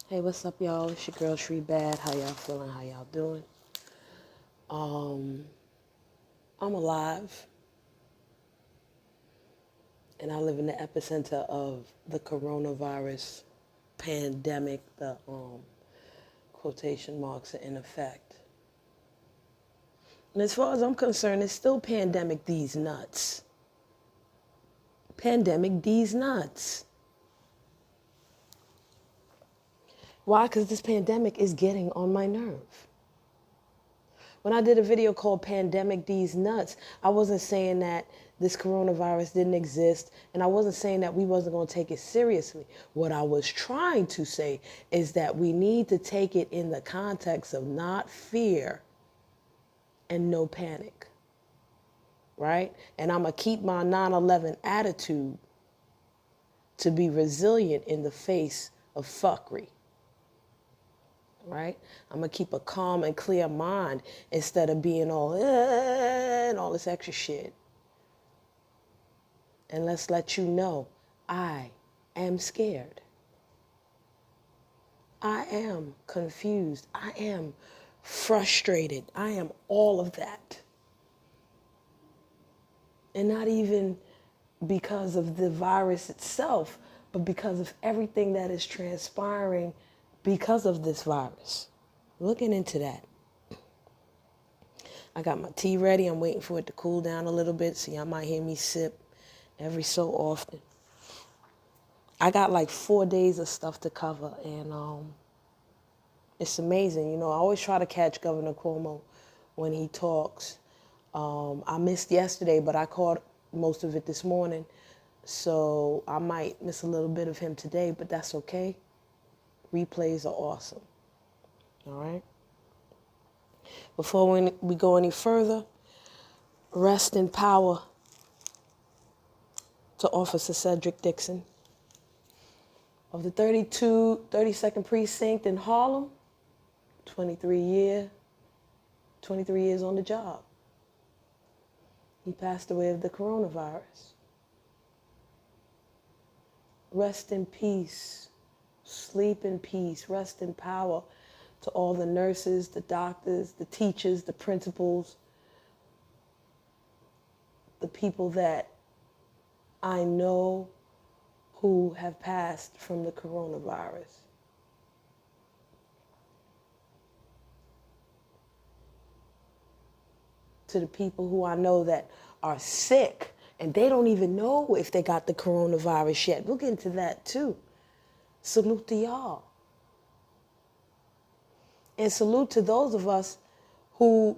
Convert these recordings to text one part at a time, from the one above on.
Hey, what's up, y'all? It's your girl Shree Bad. How y'all feeling? How y'all doing? I'm alive, and I live in the epicenter of the coronavirus pandemic. The quotation marks are in effect. And as far as I'm concerned, it's still pandemic these nuts. Pandemic these nuts. Why? Because this pandemic is getting on my nerve. When I did a video called Pandemic These Nuts, I wasn't saying that this coronavirus didn't exist, and I wasn't saying that we wasn't going to take it seriously. What I was trying to say is that we need to take it in the context of not fear and no panic, right? And I'm going to keep my 9/11 attitude to be resilient in the face of fuckery. Right? I'm going to keep a calm and clear mind instead of being all and all this extra shit. And let's let you know, I am scared. I am confused. I am frustrated. I am all of that. And not even because of the virus itself, but because of everything that is transpiring because of this virus. Looking into that. I got my tea ready. I'm waiting for it to cool down a little bit, so y'all might hear me sip every so often. I got like 4 days of stuff to cover, and it's amazing. You know, I always try to catch Governor Cuomo when he talks. I missed yesterday, but I caught most of it this morning, so I might miss a little bit of him today, but that's okay. Replays are awesome. All right? Before we go any further, rest in power to Officer Cedric Dixon of the 32nd Precinct in Harlem, 23 years on the job. He passed away of the coronavirus. Rest in peace, sleep in peace, rest in power to all the nurses, the doctors, the teachers, the principals, the people that I know who have passed from the coronavirus. To the people who I know that are sick and they don't even know if they got the coronavirus yet. We'll get into that too. Salute to y'all. And salute to those of us who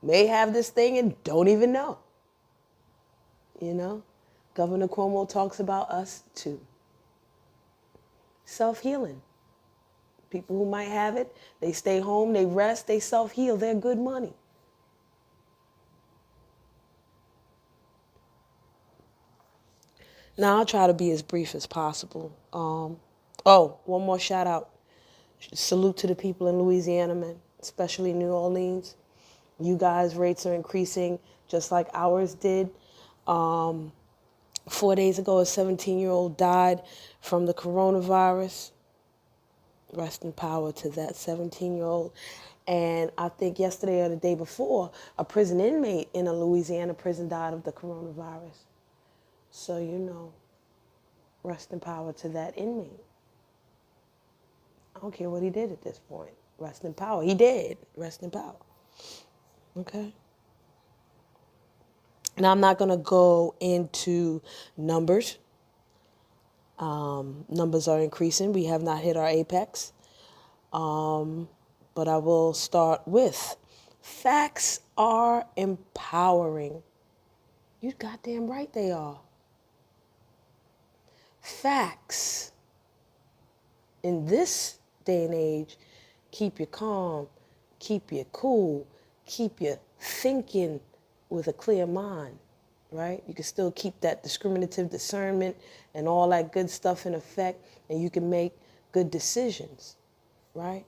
may have this thing and don't even know. You know, Governor Cuomo talks about us too. Self-healing. People who might have it, they stay home, they rest, they self-heal, they're good money. Now, I'll try to be as brief as possible. One more shout out. Salute to the people in Louisiana, man, especially New Orleans. You guys' rates are increasing just like ours did. 4 days ago, a 17-year-old died from the coronavirus. Rest in power to that 17-year-old. And I think yesterday or the day before, a prison inmate in a Louisiana prison died of the coronavirus. So, you know, rest in power to that inmate. I don't care what he did at this point. Rest in power. He did. Rest in power. Okay? Now, I'm not going to go into numbers. Numbers are increasing. We have not hit our apex. But I will start with facts are empowering. You goddamn right they are. Facts in this day and age keep you calm, keep you cool, keep you thinking with a clear mind, right? You can still keep that discriminative discernment and all that good stuff in effect, and you can make good decisions, right?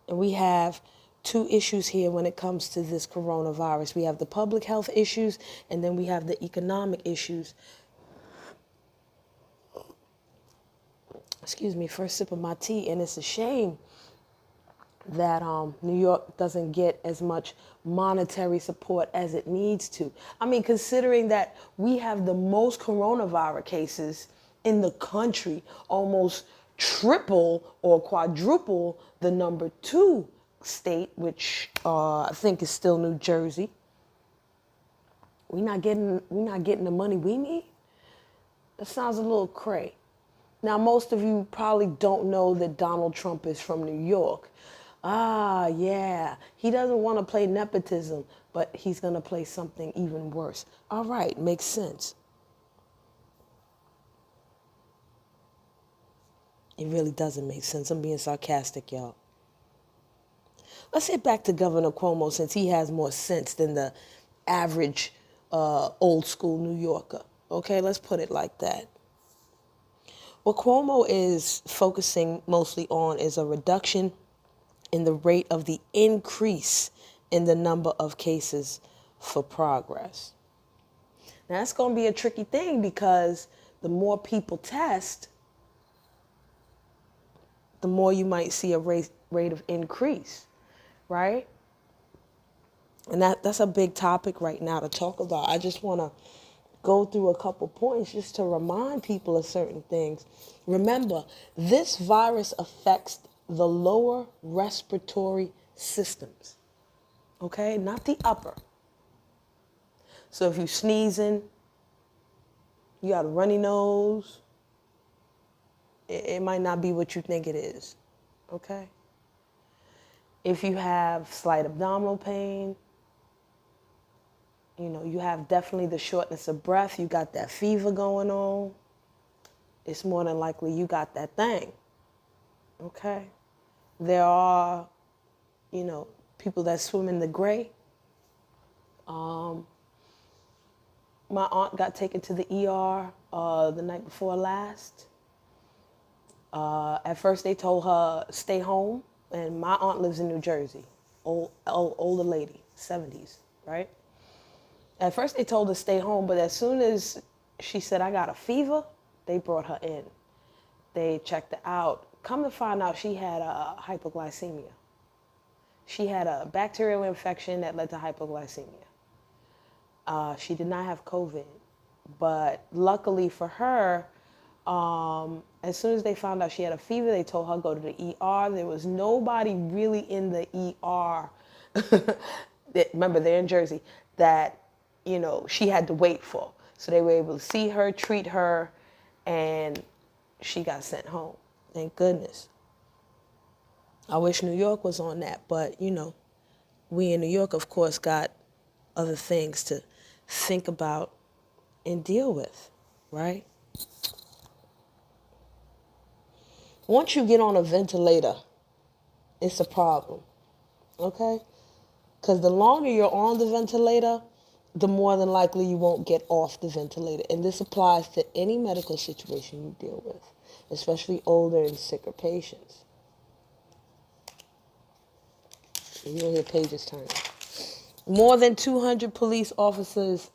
And we have two issues here when it comes to this coronavirus. We have the public health issues, and then we have the economic issues. excuse me, first sip of my tea, and it's a shame that New York doesn't get as much monetary support as it needs to. I mean, considering that we have the most coronavirus cases in the country, almost triple or quadruple the number 2 state, which I think is still New Jersey. We're not getting the money we need. That sounds a little cray. Now, most of you probably don't know that Donald Trump is from New York. Ah, yeah. He doesn't want to play nepotism, but he's going to play something even worse. All right, makes sense. It really doesn't make sense. I'm being sarcastic, y'all. Let's get back to Governor Cuomo, since he has more sense than the average old school New Yorker. Okay, let's put it like that. What Cuomo is focusing mostly on is a reduction in the rate of the increase in the number of cases for progress. Now, that's going to be a tricky thing, because the more people test, the more you might see a rate of increase, right? And that's a big topic right now to talk about. I just want to go through a couple points just to remind people of certain things. Remember, this virus affects the lower respiratory systems, okay? Not the upper. So if you're sneezing, you got a runny nose, it might not be what you think it is, okay? If you have slight abdominal pain, you have definitely the shortness of breath, you got that fever going on, it's more than likely you got that thing, okay? There are, people that swim in the gray. My aunt got taken to the ER the night before last. At first they told her stay home, and my aunt lives in New Jersey, older lady, 70s, right? At first they told her stay home, but as soon as she said, I got a fever, they brought her in. They checked her out. Come to find out, she had a hypoglycemia. She had a bacterial infection that led to hypoglycemia. She did not have COVID, but luckily for her, as soon as they found out she had a fever, they told her go to the ER. There was nobody really in the ER. Remember, they're in Jersey, that she had to wait for. So they were able to see her, treat her, and she got sent home. Thank goodness. I wish New York was on that, but we in New York, of course, got other things to think about and deal with, right? Once you get on a ventilator, it's a problem, okay? Because the longer you're on the ventilator, the more than likely you won't get off the ventilator. And this applies to any medical situation you deal with, especially older and sicker patients. You'll hear pages turning. More than 200 police officers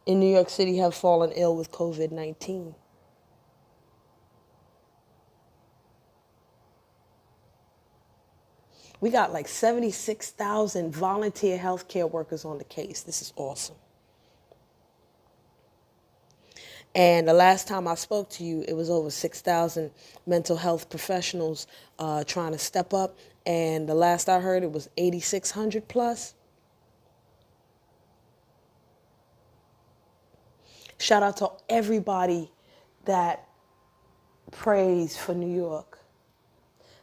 in New York City have fallen ill with COVID-19. We got like 76,000 volunteer healthcare workers on the case. This is awesome. And the last time I spoke to you, it was over 6,000 mental health professionals trying to step up. And the last I heard, it was 8,600 plus. Shout out to everybody that prays for New York.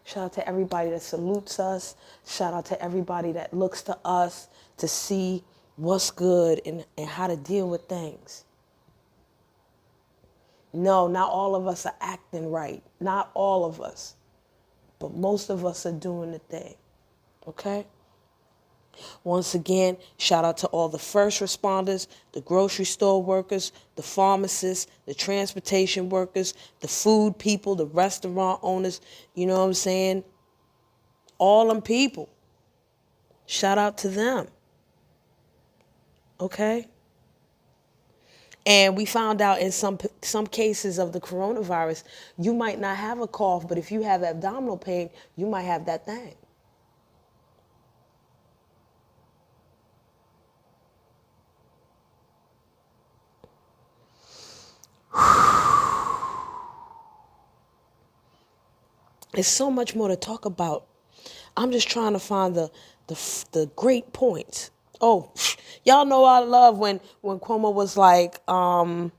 Shout out to everybody that salutes us. Shout out to everybody that looks to us to see what's good and how to deal with things. No, not all of us are acting right. Not all of us. But most of us are doing the thing. Okay? Once again, shout out to all the first responders, the grocery store workers, the pharmacists, the transportation workers, the food people, the restaurant owners, you know what I'm saying? All them people. Shout out to them. Okay? And we found out in some cases of the coronavirus, you might not have a cough, but if you have abdominal pain, you might have that thing. There's so much more to talk about. I'm just trying to find the great points. Oh, y'all know I love when Cuomo was like, Trump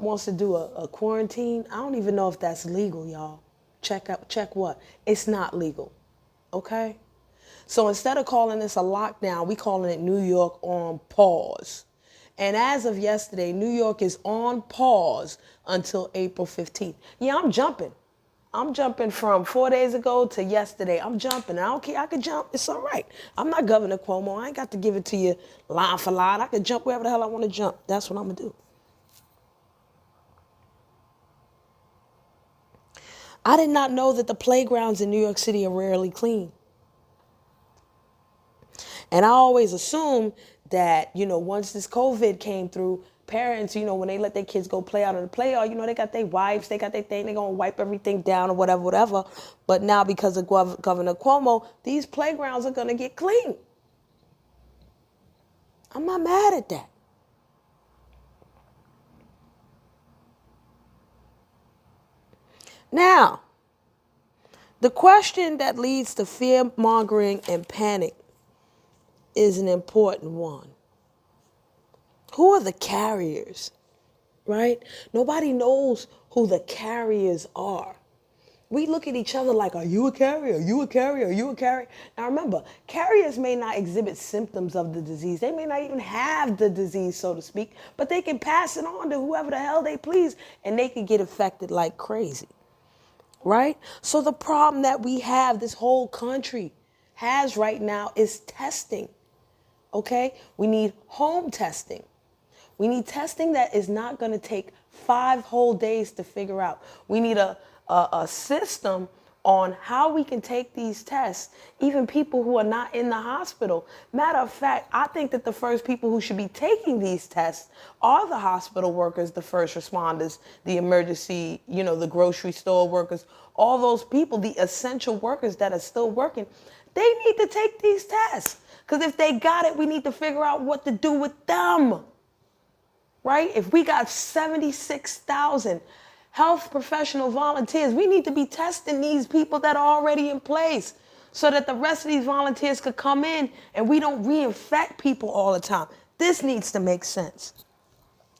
wants to do a quarantine. I don't even know if that's legal, y'all. Check what? It's not legal. Okay? So instead of calling this a lockdown, we calling it New York on pause. And as of yesterday, New York is on pause until April 15th. Yeah, I'm jumping. I'm jumping from 4 days ago to yesterday. I'm jumping. I don't care. I can jump. It's all right. I'm not Governor Cuomo. I ain't got to give it to you line for line. I can jump wherever the hell I want to jump. That's what I'm going to do. I did not know that the playgrounds in New York City are rarely clean. And I always assume that, once this COVID came through, parents, when they let their kids go play out in the playground, they got their wipes, they got their thing, they're going to wipe everything down or whatever. But now because of Governor Cuomo, these playgrounds are going to get clean. I'm not mad at that. Now, the question that leads to fear-mongering and panic is an important one. Who are the carriers, right? Nobody knows who the carriers are. We look at each other like, are you a carrier? Are you a carrier? Are you a carrier? Now remember, carriers may not exhibit symptoms of the disease. They may not even have the disease, so to speak, but they can pass it on to whoever the hell they please, and they can get affected like crazy, right? So the problem that we have, this whole country has right now, is testing, okay? We need home testing. We need testing that is not going to take 5 whole days to figure out. We need a system on how we can take these tests, even people who are not in the hospital. Matter of fact, I think that the first people who should be taking these tests are the hospital workers, the first responders, the emergency, the grocery store workers, all those people, the essential workers that are still working. They need to take these tests. Because if they got it, we need to figure out what to do with them. Right? If we got 76,000 health professional volunteers, we need to be testing these people that are already in place so that the rest of these volunteers could come in and we don't reinfect people all the time. This needs to make sense.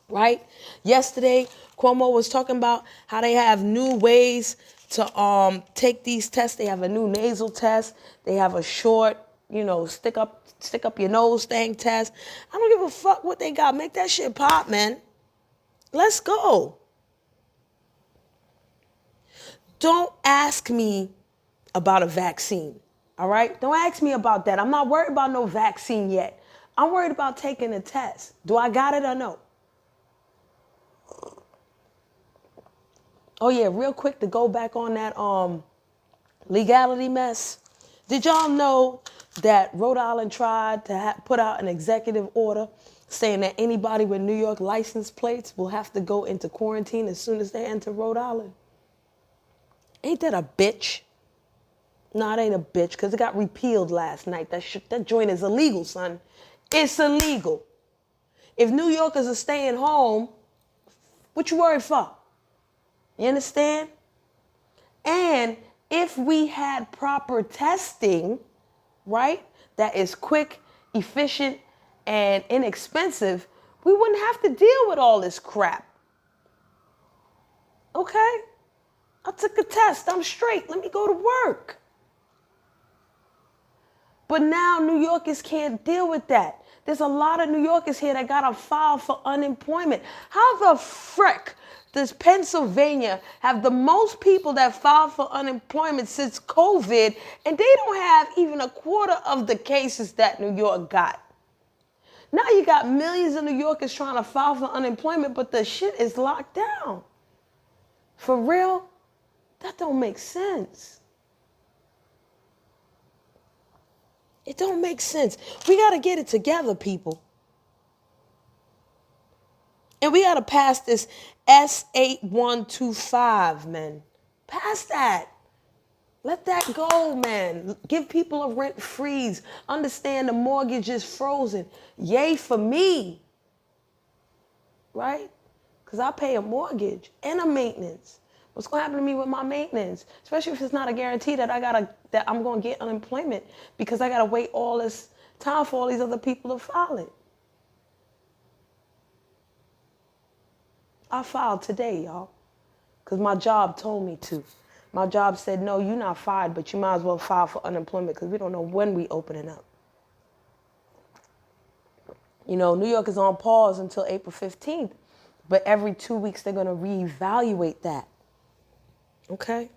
Right? Yesterday, Cuomo was talking about how they have new ways to take these tests. They have a new nasal test. They have a short, stick up your nose thing test. I don't give a fuck what they got. Make that shit pop, man. Let's go. Don't ask me about a vaccine, all right? Don't ask me about that. I'm not worried about no vaccine yet. I'm worried about taking a test. Do I got it or no? Oh, yeah, real quick to go back on that legality mess. Did y'all know that Rhode Island tried to put out an executive order saying that anybody with New York license plates will have to go into quarantine as soon as they enter Rhode Island? Ain't that a bitch? No, it ain't a bitch because it got repealed last night. That joint is illegal, son. It's illegal. If New Yorkers are staying home, what you worried for? You understand? And if we had proper testing, right, that is quick, efficient, and inexpensive, we wouldn't have to deal with all this crap. Okay? I took a test. I'm straight. Let me go to work. But now New Yorkers can't deal with that. There's a lot of New Yorkers here that got to file for unemployment. How the frick does Pennsylvania have the most people that filed for unemployment since COVID, and they don't have even a quarter of the cases that New York got? Now you got millions of New Yorkers trying to file for unemployment, but the shit is locked down. For real? That don't make sense. It don't make sense. We got to get it together, people. And we got to pass this S8125, man. Pass that. Let that go, man. Give people a rent freeze. Understand the mortgage is frozen. Yay for me. Right? Because I pay a mortgage and a maintenance. What's going to happen to me with my maintenance? Especially if it's not a guarantee that I'm going to get unemployment because I got to wait all this time for all these other people to file it. I filed today, y'all, because my job told me to. My job said, no, you're not fired, but you might as well file for unemployment because we don't know when we opening up. You know, New York is on pause until April 15th, but every 2 weeks they're going to reevaluate that. Okay?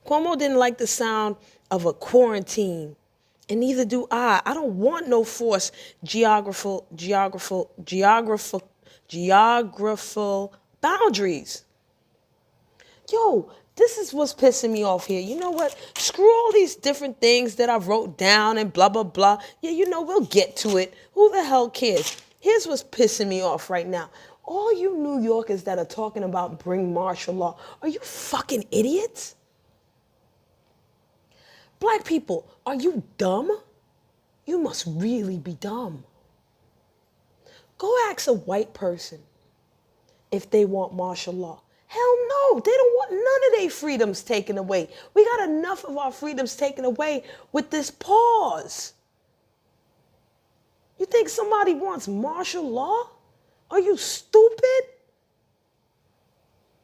Cuomo didn't like the sound of a quarantine, and neither do I. I don't want no forced geographical boundaries. Yo, this is what's pissing me off here. You know what? Screw all these different things that I wrote down and blah, blah, blah. Yeah, you know, we'll get to it. Who the hell cares? Here's what's pissing me off right now. All you New Yorkers that are talking about bring martial law, are you fucking idiots? Black people, are you dumb? You must really be dumb. Go ask a white person if they want martial law. Hell no, they don't want none of their freedoms taken away. We got enough of our freedoms taken away with this pause. You think somebody wants martial law? Are you stupid?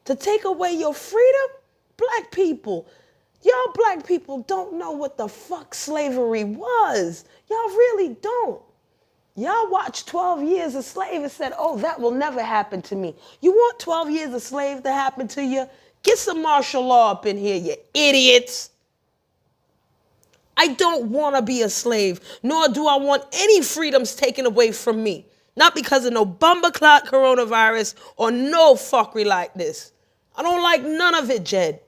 To take away your freedom? Black people, y'all black people don't know what the fuck slavery was. Y'all really don't. Y'all watched 12 Years a Slave and said, oh, that will never happen to me. You want 12 Years a Slave to happen to you? Get some martial law up in here, you idiots. I don't want to be a slave, nor do I want any freedoms taken away from me. Not because of no bumperclot coronavirus or no fuckery like this. I don't like none of it, Jed.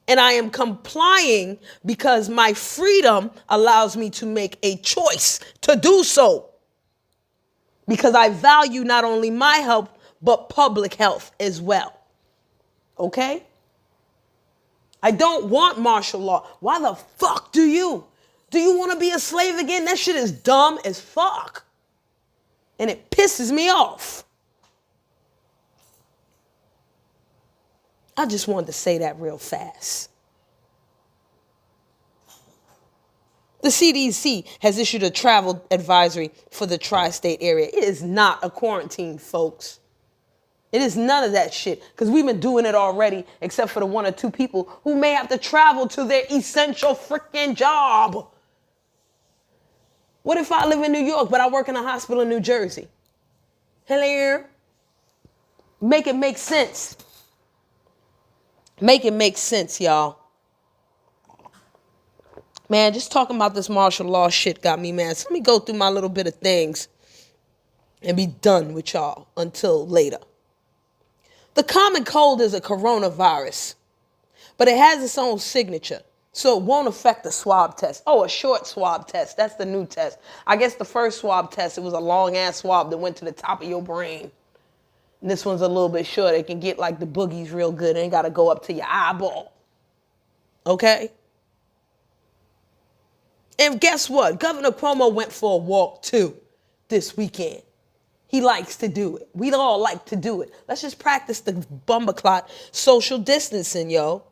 And I am complying because my freedom allows me to make a choice to do so. Because I value not only my health, but public health as well. Okay? I don't want martial law. Why the fuck do you? Do you want to be a slave again? That shit is dumb as fuck. And it pisses me off. I just wanted to say that real fast. The CDC has issued a travel advisory for the tri-state area. It is not a quarantine, folks. It is none of that shit, because we've been doing it already, except for the 1 or 2 people who may have to travel to their essential freaking job. What if I live in New York, but I work in a hospital in New Jersey? Hello? Make it make sense. Make it make sense, y'all. Man, just talking about this martial law shit got me mad. So let me go through my little bit of things and be done with y'all until later. The common cold is a coronavirus, but it has its own signature, so it won't affect the swab test. Oh, a short swab test. That's the new test. I guess the first swab test, it was a long-ass swab that went to the top of your brain. And this one's a little bit short. It can get like the boogies real good. It ain't got to go up to your eyeball. Okay? And guess what? Governor Cuomo went for a walk too this weekend. He likes to do it. We all like to do it. Let's just practice the bumperclot social distancing, yo.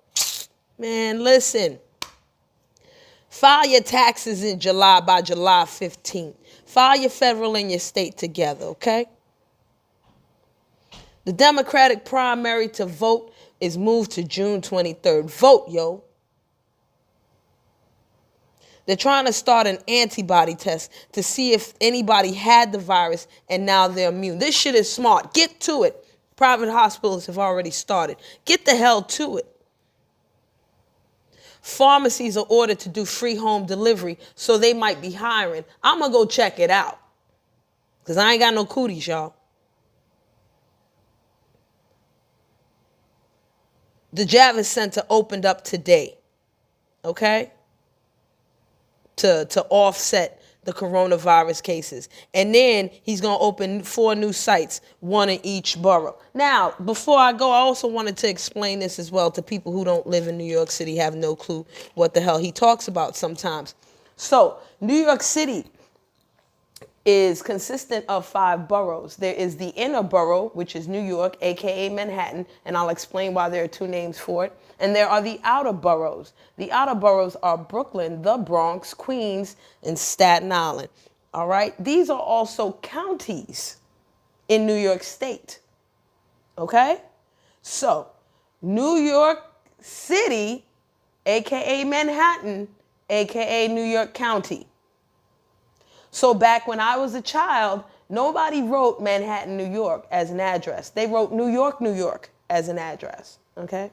Man, listen. File your taxes in July by July 15th. File your federal and your state together, okay? The Democratic primary to vote is moved to June 23rd. Vote, yo. They're trying to start an antibody test to see if anybody had the virus and now they're immune. This shit is smart. Get to it. Private hospitals have already started. Get the hell to it. Pharmacies are ordered to do free home delivery, so they might be hiring. I'm going to go check it out because I ain't got no cooties, y'all. The Javits Center opened up today. Okay? to offset the coronavirus cases. And then he's going to open 4 new sites, 1 in each borough. Now, before I go, I also wanted to explain this as well to people who don't live in New York City, have no clue what the hell he talks about sometimes. So, New York City is consistent of 5 boroughs. There is the inner borough, which is New York, aka Manhattan, and I'll explain why there are 2 names for it. And there are the outer boroughs. The outer boroughs are Brooklyn, the Bronx, Queens, and Staten Island. All right? These are also counties in New York State. Okay? So, New York City, aka Manhattan, aka New York County. So back when I was a child, nobody wrote Manhattan, New York as an address. They wrote New York, New York as an address, okay?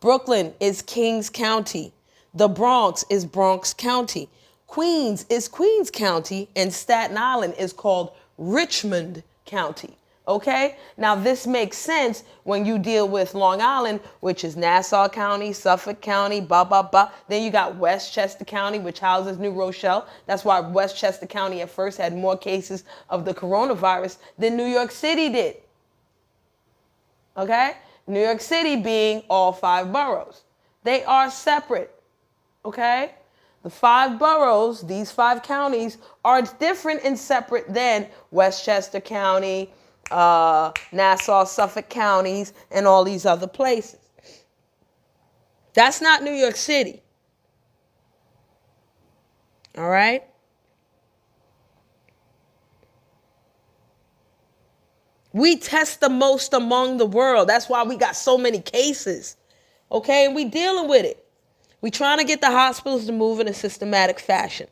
Brooklyn is Kings County. The Bronx is Bronx County. Queens is Queens County, and Staten Island is called Richmond County. Okay? Now, this makes sense when you deal with Long Island, which is Nassau County, Suffolk County, blah, blah, blah. Then you got Westchester County, which houses New Rochelle. That's why Westchester County at first had more cases of the coronavirus than New York City did. Okay? New York City being all 5 boroughs. They are separate. Okay? The 5 boroughs, these 5 counties, are different and separate than Westchester County, Nassau, Suffolk counties, and all these other places. That's not New York City. All right? We test the most among the world. That's why we got so many cases. Okay? And we dealing with it. We trying to get the hospitals to move in a systematic fashion.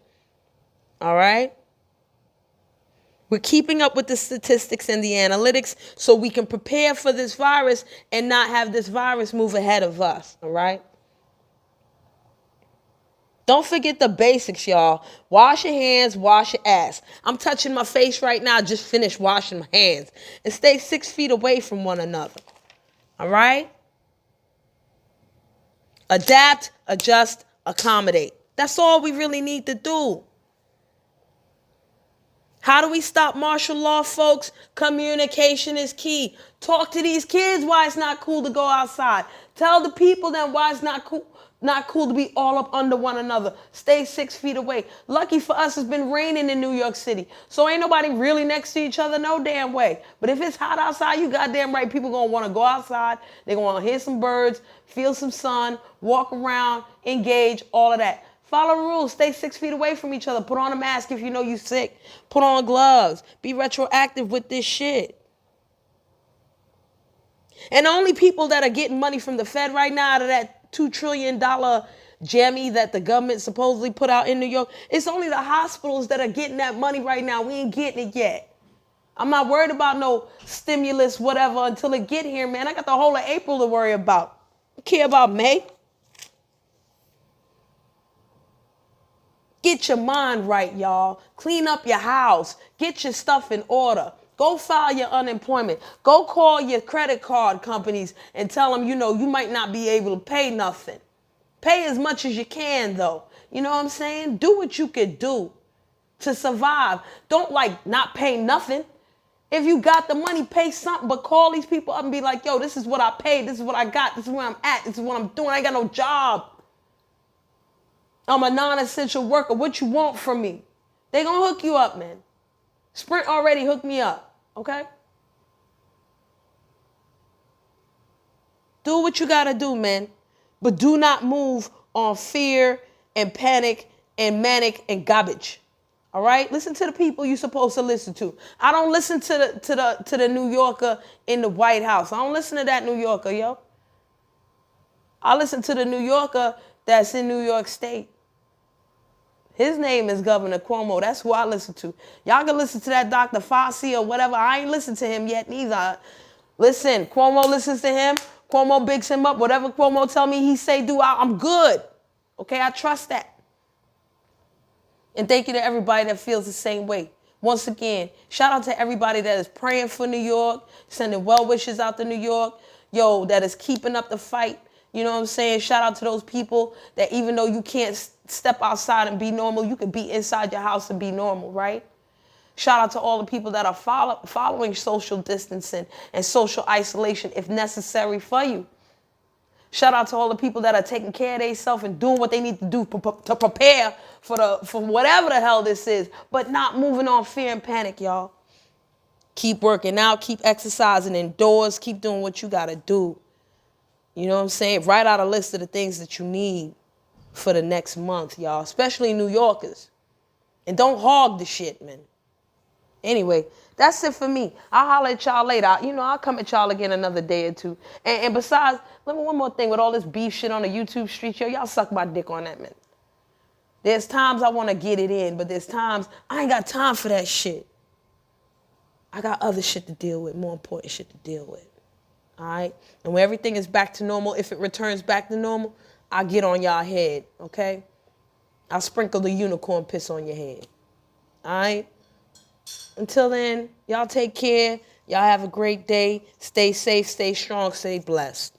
All right? We're keeping up with the statistics and the analytics so we can prepare for this virus and not have this virus move ahead of us, all right? Don't forget the basics, y'all. Wash your hands, wash your ass. I'm touching my face right now, just finished washing my hands. And stay 6 feet away from one another, all right? Adapt, adjust, accommodate. That's all we really need to do. How do we stop martial law, folks? Communication is key. Talk to these kids why it's not cool to go outside. Tell the people then why it's not cool to be all up under one another. Stay 6 feet away. Lucky for us, it's been raining in New York City. So ain't nobody really next to each other no damn way. But if it's hot outside, you goddamn right, people gonna wanna go outside. They gonna wanna hear some birds, feel some sun, walk around, engage, all of that. Follow the rules. Stay 6 feet away from each other. Put on a mask if you know you're sick. Put on gloves. Be retroactive with this shit. And the only people that are getting money from the Fed right now out of that $2 trillion jammy that the government supposedly put out in New York, it's only the hospitals that are getting that money right now. We ain't getting it yet. I'm not worried about no stimulus, whatever, until it get here, man. I got the whole of April to worry about. I care about May. Get your mind right, y'all. Clean up your house. Get your stuff in order. Go file your unemployment. Go call your credit card companies and tell them, you know, you might not be able to pay nothing. Pay as much as you can, though. You know what I'm saying? Do what you could do to survive. Don't, not pay nothing. If you got the money, pay something, but call these people up and be like, yo, this is what I paid. This is what I got. This is where I'm at. This is what I'm doing. I ain't got no job. I'm a non-essential worker. What you want from me? They gonna hook you up, man. Sprint already hooked me up, okay? Do what you gotta do, man. But do not move on fear and panic and manic and garbage. All right? Listen to the people you're supposed to listen to. I don't listen to the New Yorker in the White House. I don't listen to that New Yorker, yo. I listen to the New Yorker that's in New York State. His name is Governor Cuomo. That's who I listen to. Y'all can listen to that Dr. Fauci or whatever. I ain't listened to him yet neither. Listen, Cuomo listens to him. Cuomo bigs him up. Whatever Cuomo tell me he say do, I'm good. Okay, I trust that. And thank you to everybody that feels the same way. Once again, shout out to everybody that is praying for New York, sending well wishes out to New York. Yo, that is keeping up the fight. You know what I'm saying? Shout out to those people that even though you can't step outside and be normal, you can be inside your house and be normal, right? Shout out to all the people that are following social distancing and social isolation if necessary for you. Shout out to all the people that are taking care of themselves and doing what they need to do to prepare for whatever the hell this is, but not moving on fear and panic, y'all. Keep working out, keep exercising indoors, keep doing what you got to do. You know what I'm saying? Write out a list of the things that you need for the next month, y'all, especially New Yorkers. And don't hog the shit, man. Anyway, that's it for me. I'll holler at y'all later. I'll come at y'all again another day or two. And besides, let me one more thing with all this beef shit on the YouTube street, y'all suck my dick on that, man. There's times I want to get it in, but there's times I ain't got time for that shit. I got other shit to deal with, more important shit to deal with. All right? And when everything is back to normal, if it returns back to normal, I'll get on y'all head, okay? I'll sprinkle the unicorn piss on your head. All right? Until then, y'all take care. Y'all have a great day. Stay safe, stay strong, stay blessed.